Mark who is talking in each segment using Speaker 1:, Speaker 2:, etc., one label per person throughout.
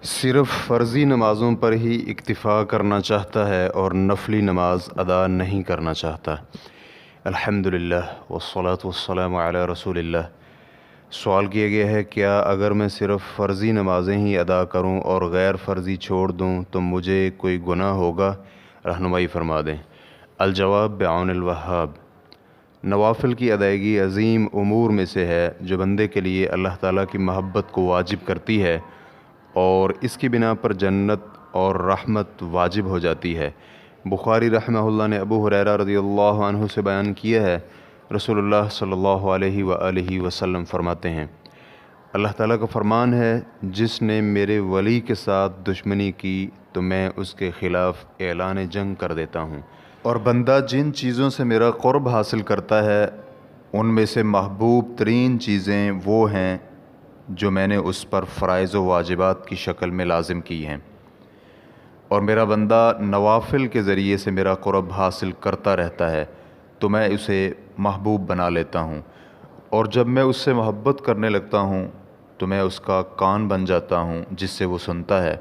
Speaker 1: صرف فرضی نمازوں پر ہی اکتفا کرنا چاہتا ہے اور نفلی نماز ادا نہیں کرنا چاہتا۔ الحمدللہ والصلاة والسلام علی رسول اللہ۔ سوال کیا گیا ہے، کیا اگر میں صرف فرضی نمازیں ہی ادا کروں اور غیر فرضی چھوڑ دوں تو مجھے کوئی گناہ ہوگا؟ رہنمائی فرما دیں۔ الجواب بعون الوہاب۔ نوافل کی ادائیگی عظیم امور میں سے ہے جو بندے کے لیے اللہ تعالیٰ کی محبت کو واجب کرتی ہے اور اس کی بنا پر جنت اور رحمت واجب ہو جاتی ہے۔ بخاری رحمہ اللہ نے ابو ہریرہ رضی اللہ عنہ سے بیان کیا ہے، رسول اللہ صلی اللہ علیہ وآلہ وسلم فرماتے ہیں، اللہ تعالیٰ کا فرمان ہے، جس نے میرے ولی کے ساتھ دشمنی کی تو میں اس کے خلاف اعلان جنگ کر دیتا ہوں۔ اور بندہ جن چیزوں سے میرا قرب حاصل کرتا ہے ان میں سے محبوب ترین چیزیں وہ ہیں جو میں نے اس پر فرائض و واجبات کی شکل میں لازم کی ہیں، اور میرا بندہ نوافل کے ذریعے سے میرا قرب حاصل کرتا رہتا ہے تو میں اسے محبوب بنا لیتا ہوں، اور جب میں اس سے محبت کرنے لگتا ہوں تو میں اس کا کان بن جاتا ہوں جس سے وہ سنتا ہے،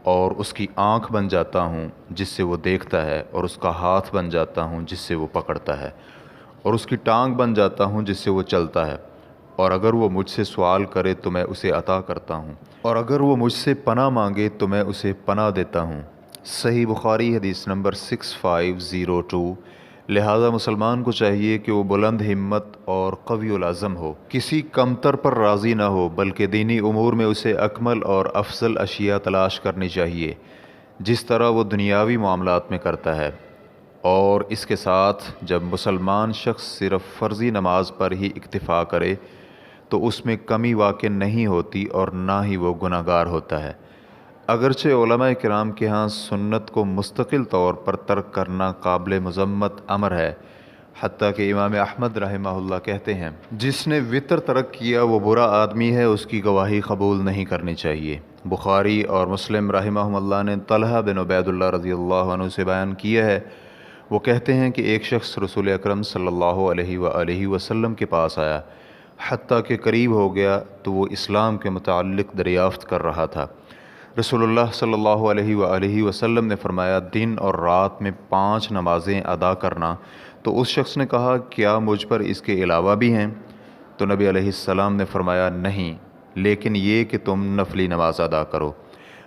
Speaker 1: اور اس کی آنکھ بن جاتا ہوں جس سے وہ دیکھتا ہے، اور اس کا ہاتھ بن جاتا ہوں جس سے وہ پکڑتا ہے، اور اس کی ٹانگ بن جاتا ہوں جس سے وہ چلتا ہے، اور اگر وہ مجھ سے سوال کرے تو میں اسے عطا کرتا ہوں، اور اگر وہ مجھ سے پناہ مانگے تو میں اسے پناہ دیتا ہوں۔ صحیح بخاری حدیث نمبر 6502۔ لہذا مسلمان کو چاہیے کہ وہ بلند ہمت اور قوی العزم ہو، کسی کمتر پر راضی نہ ہو، بلکہ دینی امور میں اسے اکمل اور افضل اشیاء تلاش کرنی چاہیے جس طرح وہ دنیاوی معاملات میں کرتا ہے۔ اور اس کے ساتھ جب مسلمان شخص صرف فرضی نماز پر ہی اکتفا کرے تو اس میں کمی واقع نہیں ہوتی اور نہ ہی وہ گناہ گار ہوتا ہے۔ اگرچہ علماء کرام کے ہاں سنت کو مستقل طور پر ترک کرنا قابل مذمت امر ہے، حتیٰ کہ امام احمد رحمہ اللہ کہتے ہیں، جس نے وطر ترک کیا وہ برا آدمی ہے، اس کی گواہی قبول نہیں کرنی چاہیے۔ بخاری اور مسلم رحمہ اللہ نے طلحہ بن عبید اللہ رضی اللہ عنہ سے بیان کیا ہے، وہ کہتے ہیں کہ ایک شخص رسول اکرم صلی اللہ علیہ وآلہ وسلم کے پاس آیا، حتیٰ کہ قریب ہو گیا تو وہ اسلام کے متعلق دریافت کر رہا تھا۔ رسول اللہ صلی اللہ علیہ وآلہ وسلم نے فرمایا، دن اور رات میں 5 نمازیں ادا کرنا۔ تو اس شخص نے کہا، کیا مجھ پر اس کے علاوہ بھی ہیں؟ تو نبی علیہ السلام نے فرمایا، نہیں، لیکن یہ کہ تم نفلی نماز ادا کرو۔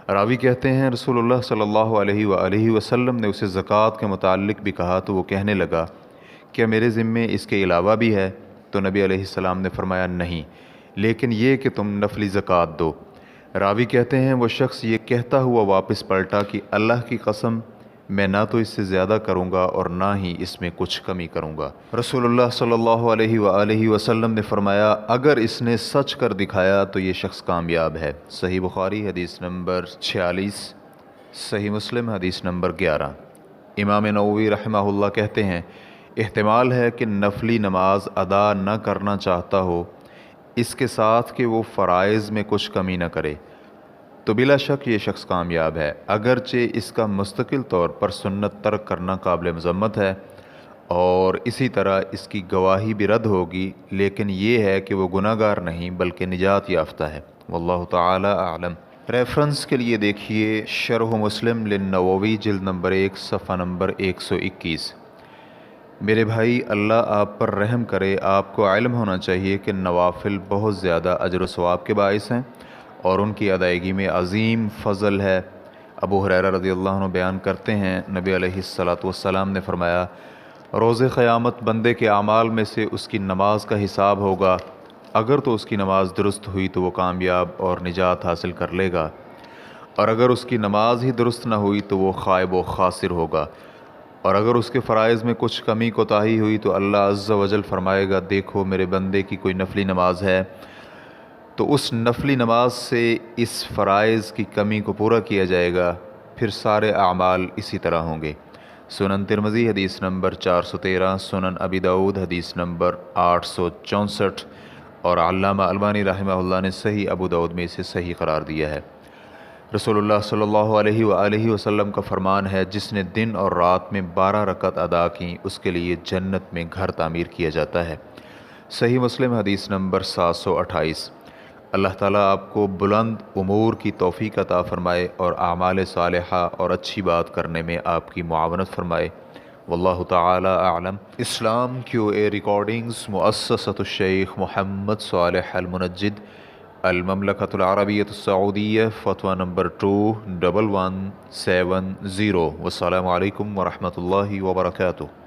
Speaker 1: راوی کہتے ہیں، رسول اللہ صلی اللہ علیہ وآلہ وسلم نے اسے زکوٰۃ کے متعلق بھی کہا تو وہ کہنے لگا، کیا میرے ذمے اس کے علاوہ بھی ہے؟ تو نبی علیہ السلام نے فرمایا، نہیں، لیکن یہ کہ تم نفلی زکوٰۃ دو۔ راوی کہتے ہیں، وہ شخص یہ کہتا ہوا واپس پلٹا کہ اللہ کی قسم، میں نہ تو اس سے زیادہ کروں گا اور نہ ہی اس میں کچھ کمی کروں گا۔ رسول اللہ صلی اللہ علیہ وآلہ وسلم نے فرمایا، اگر اس نے سچ کر دکھایا تو یہ شخص کامیاب ہے۔ صحیح بخاری حدیث نمبر 46، صحیح مسلم حدیث نمبر 11۔ امام نووی رحمہ اللہ کہتے ہیں، احتمال ہے کہ نفلی نماز ادا نہ کرنا چاہتا ہو، اس کے ساتھ کہ وہ فرائض میں کچھ کمی نہ کرے، تو بلا شک یہ شخص کامیاب ہے، اگرچہ اس کا مستقل طور پر سنت ترک کرنا قابل مذمت ہے اور اسی طرح اس کی گواہی بھی رد ہوگی، لیکن یہ ہے کہ وہ گناہ گار نہیں بلکہ نجات یافتہ ہے۔ واللہ تعالی اعلم۔ ریفرنس کے لیے دیکھیے شرح مسلم للنووی جلد نمبر 1 صفحہ نمبر 121۔ میرے بھائی، اللہ آپ پر رحم کرے، آپ کو علم ہونا چاہیے کہ نوافل بہت زیادہ اجر و ثواب کے باعث ہیں اور ان کی ادائیگی میں عظیم فضل ہے۔ ابو ہریرہ رضی اللہ عنہ بیان کرتے ہیں، نبی علیہ السلام نے فرمایا، روز قیامت بندے کے اعمال میں سے اس کی نماز کا حساب ہوگا، اگر تو اس کی نماز درست ہوئی تو وہ کامیاب اور نجات حاصل کر لے گا، اور اگر اس کی نماز ہی درست نہ ہوئی تو وہ خائب و خاسر ہوگا، اور اگر اس کے فرائض میں کچھ کمی کوتاہی ہوئی تو اللہ عز و جل فرمائے گا، دیکھو میرے بندے کی کوئی نفلی نماز ہے، تو اس نفلی نماز سے اس فرائض کی کمی کو پورا کیا جائے گا، پھر سارے اعمال اسی طرح ہوں گے۔ سنن ترمذی حدیث نمبر 413، سنن ابی داؤد حدیث نمبر 864، اور علامہ البانی رحمہ اللہ نے صحیح ابو داؤد میں اسے صحیح قرار دیا ہے۔ رسول اللہ صلی اللہ علیہ وآلہ وسلم کا فرمان ہے، جس نے دن اور رات میں 12 رکعت ادا کی اس کے لیے جنت میں گھر تعمیر کیا جاتا ہے۔ صحیح مسلم حدیث نمبر 728۔
Speaker 2: اللہ تعالیٰ آپ کو بلند امور کی توفیق عطا فرمائے اور اعمال صالحہ اور اچھی بات کرنے میں آپ کی معاونت فرمائے۔ واللہ تعالی اعلم۔ اسلام کیو اے ریکارڈنگز مؤسسۃ الشیخ محمد صالح المنجد، المملکۃ العربیۃ السعودیہ، فتویٰ نمبر 2117 والسلام علیکم ورحمۃ اللہ وبرکاتہ۔